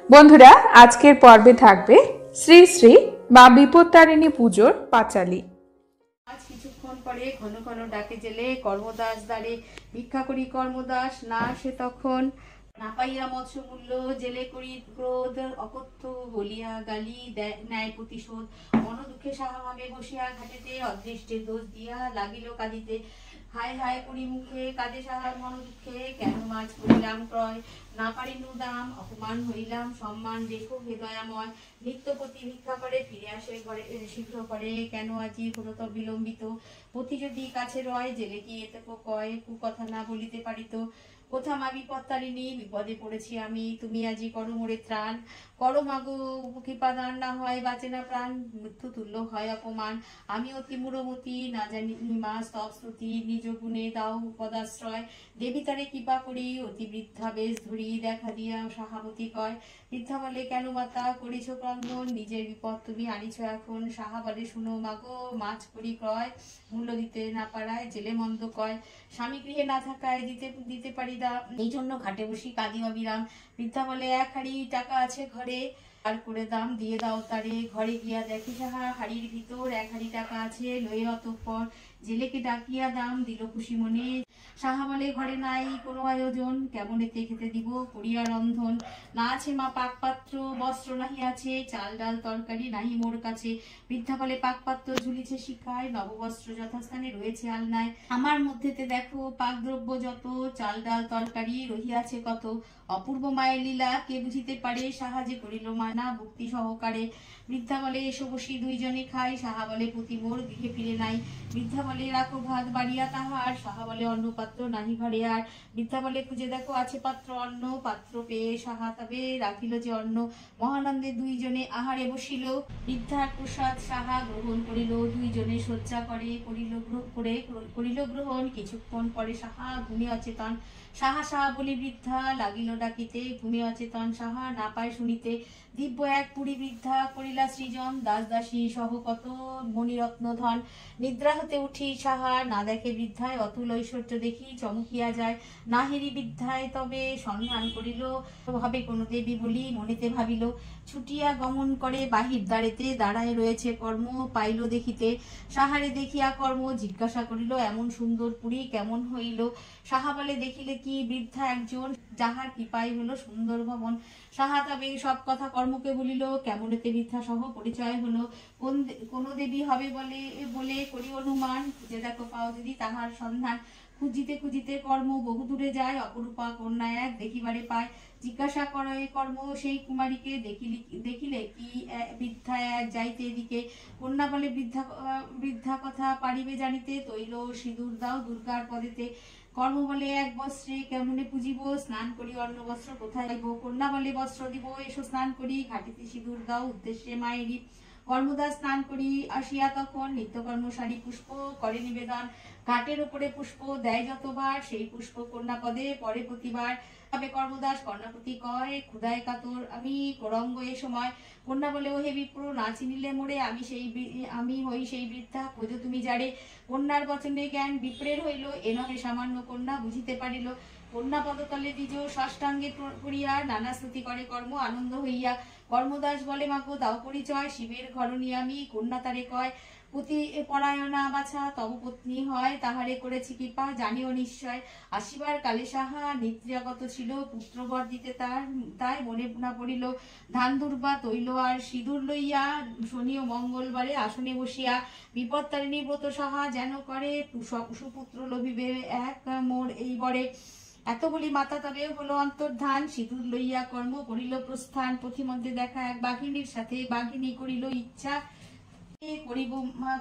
বন্ধুরা, আজকের পর্বে থাকবে শ্রী শ্রী মা বিপত্তারিণী পুজোর পাঁচালী। আজ কিছুক্ষণ পরে ঘন ঘন ডাকে জেলে, কর্মদাস দ্বারে ভিক্ষা করি কর্মদাস না সে তখন, না পাইয়া মৎস্য মূল্য জেলে করি ক্রোধ, অকথ্য বলিয়া গালি ন্যায় প্রতিশোধ, মন দুঃখে সাহা ভাবে বসিয়া ঘাটেতে, অদৃষ্টের দোষ দিয়া লাগিল কাঁদিতে, হায় হায় করি মুখে কাঁদে সাহার মন দুঃখে, কেন মাছ করিলাম ক্রয় না পারিনু দাম, অপমান হইলাম সম্মান দেখো হে দয়াময়, নিত্যপতি ভিক্ষা করে ফিরে আসে ঘরে শীঘ্র করে, কেন আজি হলো তো বিলম্বিত, পতি যদি কাছে রয় জেলে কি এতে কয়, কুকথা না বলিতে পারিত, কোথা মা বিপত্তারিণী বিপদে পড়েছি আমি, তুমি আজি করো মোরে ত্রাণ, করো মাগো কৃপাদান, না হয় বাঁচে না প্রাণ, মৃত্যু তুল্য হয় অপমান, আমি অতি মূঢ়মতি না জানি মা স্তব শ্রুতি, নিজ গুণে দাও পদাশ্রয়, দেবী তারে কৃপা করি অতি বৃদ্ধা বেশ ধরি, দেখা দিয়া সাহাবতী কয়, বৃদ্ধা বলে কেন মাতা করিছ ক্রন্দন, নিজের বিপদ তুমি আনিছ এখন, সাহা বলে শুনো মাগো মাছ করি ক্রয়, মূল্য দিতে না পারায় জেলে মন্দ কয়, স্বামী গৃহে না থাকায় দিতে পারি দাম, এই জন্য ঘাটে বসি কাঁদি অবিরাম, বৃদ্ধা বলে এক হাড়ি টাকা আছে ঘরে, আর করে দাম দিয়ে দাও তারে, ঘরে গিয়া দেখি সাহা হাড়ির ভিতর এক হাড়ি টাকা আছে, লয়ে অতঃপর জেলেকে ডাকিয়া দাম দিল খুশি মনে, সাহা বলে ঘরে নাই কোনো আয়োজন, কেমন এতে খেতে দিব করিয়া রন্ধন, না আছে মা পাক পাত্র বস্ত্র নাহি আছে, চাল ডাল তরকারি নাহি মোর কাছে, বৃদ্ধা বলে পাক পাত্র ঝুলিছে শিখায়, নববস্ত্র যথাস্থানে রয়েছে আলনায়, আমার মধ্যেতে দেখো পাক দ্রব্য যত, চাল ডাল তরকারি রহিয়াছে কত, অপূর্ব মায়ের লীলা কে বুঝিতে পারে, সাহায্য করিল মানা ভক্তি সহকারে, বৃদ্ধা বলে এসো বসি দুইজনে খাই, সাহা বলে পুঁতি মোর গৃহে ফিরে নাই, বৃদ্ধা বলে রাখো ভাত বাড়িয়া তাহার, সাহা বলে অন্ন পাত্র নাহি ঘরে আর, বৃদ্ধা বলে খুঁজে দেখো আছে পাত্র অন্ন, পাত্র পেয়ে সাহা তবে রাখিল যে অন্ন, মহানন্দে দুইজনে আহারে বসিল, বৃদ্ধার প্রসাদ সাহা গ্রহণ করিল, দুইজনে শয্যা করিল গ্রহণ, কিছুক্ষণ পরে সাহা ঘুমে অচেতন, সাহা সাহা বলি বৃদ্ধা লাগিল ডাকিতে, ঘুমে অচেতন সাহা না পায় শুনিতে, দিব্য এক পুরী বৃদ্ধা করিলা সৃজন, দাস দাসী সহ কত মণিরত্ন ধন, নিদ্রা হতে উঠি সাহা না দেখে বৃদ্ধায়, অতুল ঐশ্বর্য দেখি চমকিয়া যায়, না হেরি বৃদ্ধায় তবে সন্ধান করিল, হবে কোন দেবী বলি মনেতে ভাবিল, ছুটিয়া গমন করে বাহির দ্বারেতে, দাঁড়ায় রয়েছে কর্ম পাইল দেখিতে, সাহারে দেখিয়া কর্ম জিজ্ঞাসা করিল এমন সুন্দর পুরী কেমন হইল, সাহা বলে দেখিলে কি বৃদ্ধা একজন, যাহার কৃপাই হলো সুন্দর ভবন, সাহা তবে সব কথা কর্মকে বলিল, কেমন এতে বৃদ্ধা সহ পরিচয় হলো, কোন দেবী হবে বলে বলে করি অনুমান, খুঁজে দেখো পাও যদি তাহার সন্ধান, খুঁজিতে খুঁজিতে কর্ম বহু দূরে যায়, অপরূপা কন্যা এক দেখিবারে পায়, জিজ্ঞাসা করে কর্ম সেই কুমারীকে, দেখিলে কি বৃদ্ধা এক যাইতে এদিকে, কন্যা বলে বৃদ্ধা কথা পারিবে জানিতে, তৈল সিঁদুর দাও দুর্গার পদেতে, কর্ম বলে এক বস্ত্রে কেমনে পুজিব, স্নান করি অন্য বস্ত্র কোথায় দিব, কন্যা বলে বস্ত্র দিব এসো স্নান করি, ঘাটিতে সিঁদুর দাও উদ্দেশ্যে মায়েরই, কর্মদাস স্নান করি আসিয়া তখন, নিত্যকর্ম সারি পুষ্প করে নিবেদন, ঘাটের উপরে পুষ্প দেয় যতবার, সেই পুষ্প কন্যা পদে পরে প্রতিবার, তবে কর্মদাস কন্যাপতি কয় ক্ষুদায় কাতর আমি করঙ্গ এ সময়, কন্যা বলে ওহে বিপ্র না চিনিলে মোরে, আমি হই সেই বৃদ্ধা খোঁজো তুমি যারে, কন্যার বচনে জ্ঞান বিপ্রের হইল, এ নহে সামান্য কন্যা বুঝিতে পারিল, কন্যা পদতলে দ্বিজ ষষ্ঠাঙ্গে করিয়া, নানা স্তুতি করে কর্ম আনন্দ হইয়া, কর্মদাস বলে মাগো দাও পরিচয়, শিবের ঘরণী আমি, কন্যা তারে কয় পতি পরায়ণা বাছা তব পত্নী হয়, তাহারে করেছি কৃপা জানিও নিশ্চয়, আসিবার কালে সাহা নিদ্রাগত ছিল, পুত্রবর দিতে তাই মনে না পড়িল, ধান দুর্বা তৈল আর সিঁদুর লইয়া, শনি ও মঙ্গলবারে আসনে বসিয়া, বিপত্তারিণী ব্রত সাহা যেন করে, সুপুত্র লভিবে এক মোর এই বরে, এত বলি মাতা তবে হলো অন্তর্ধান, সিঁদুর লইয়া কর্ম করিল প্রস্থান, পথিমধ্যে দেখা এক বাঘিনীর সাথে, বাঘিনী করিল ইচ্ছা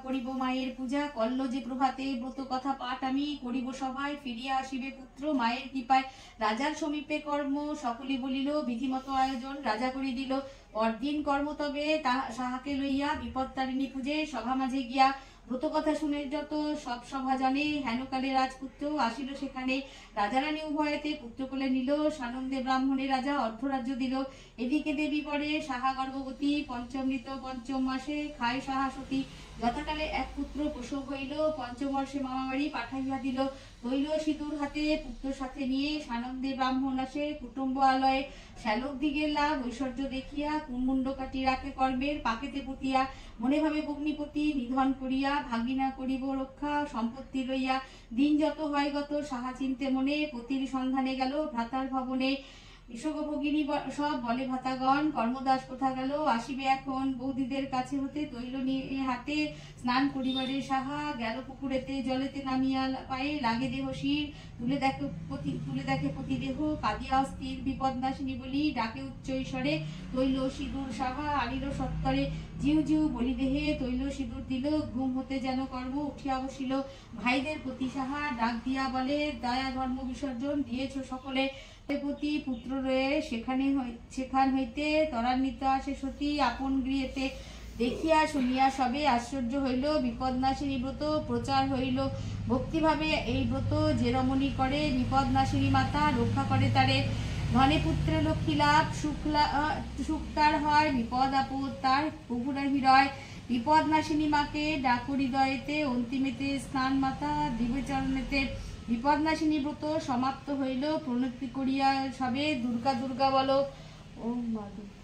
করিব মায়ের পূজা, করল যে প্রভাতে ব্রত কথা পাঠ আমি, করিব সভায় ফিরিয়া আসিবে পুত্র মায়ের কৃপায়, রাজার সমীপে কর্ম সকলে বলিল, বিধিমত আয়োজন রাজা করি দিল, পরদিন কর্ম তবে সাহাকে লইয়া বিপত্তারিণী পূজে সভা মাঝে গিয়া, ব্রত কথা শুনে যত সব সভা জানে, হেনকালে রাজপুত্র আসিল সেখানে, রাজা রানী উভয়েতে পুত্র কোলে নিল, সানন্দে ব্রাহ্মণে রাজা অর্ধরাজ্য দিল, এদিকে দেবী পরে সাহা গর্ভবতী, পঞ্চমৃত পঞ্চম মাসে খায় সাহা সতী, যথাকালে এক পুত্র প্রসব হইল, পঞ্চম বর্ষে মামাবাড়ি পাঠাইয়া দিল, তৈল সিঁদুর হাতে পুত্র সাথে নিয়ে সানন্দে ব্রাহ্মণ আসে কুটুম্ব আলয়ে শ্যালক দিগের লাভ ঐশ্বর্য দেখিয়া কুমুণ্ড কাটি রাখে কর্মের পাকেতে পুতিয়া মনে ভাবে ভগ্নিপতি নিধন করিয়া ভাগিনা করিব রক্ষা সম্পত্তি লইয়া দিন যত হয় গত সাহা চিনতে মনে পতির সন্ধানে গেল ভ্রাতার ভবনে ভগিনী সব বলে ভাতাগণ কর্মদাস কোথা গেল আসিবে এখন বৌদিদের কাছে হতে তৈল নিয়ে হাতে স্নান করিবারে সাহা গেল পুকুরেতে জলেতে নামিয়া পায়ে লাগে দেহ শির তুলে দেখে পতি দেহ কাঁদিয়া অস্থির বিপদ নাশিনী বলি ডাকে উচ্চ ঈশ্বরে তৈল সিঁদুর সাহা আনিল সত্তরে জিউ জিউ বলি দেহে তৈল সিঁদুর দিল ঘুম হতে যেন কর্ম উঠিয়া বসিল ভাইদের প্রতি সাহা ডাক দিয়া বলে দয়া ধর্ম বিসর্জন দিয়েছ সকলে পতি পুত্র রয়ে সেখান হইতে ত্বরান্বিত আসে সতী আপন গৃহেতে দেখিয়া শুনিয়া সবে আশ্চর্য হইল বিপদনাশিনী ব্রত প্রচার হইল ভক্তিভাবে এই ব্রত যে রমণী করে বিপদনাশিনী মাতা রক্ষা করে তারে ধনে পুত্রে লক্ষ্মী লাভ সুখ তার হয় বিপদ আপদ তার প্রভুরা হৃদয় বিপদনাশিনী মাকে ডাকু হৃদয়েতে অন্তিমেতে স্নান মাতা দিব্য চরণেতে বিপদনাশিনী ব্রত সমাপ্ত হইল প্রণতি করিয়া সবে দুর্গা দুর্গা বলো। ও মা দুর্গা।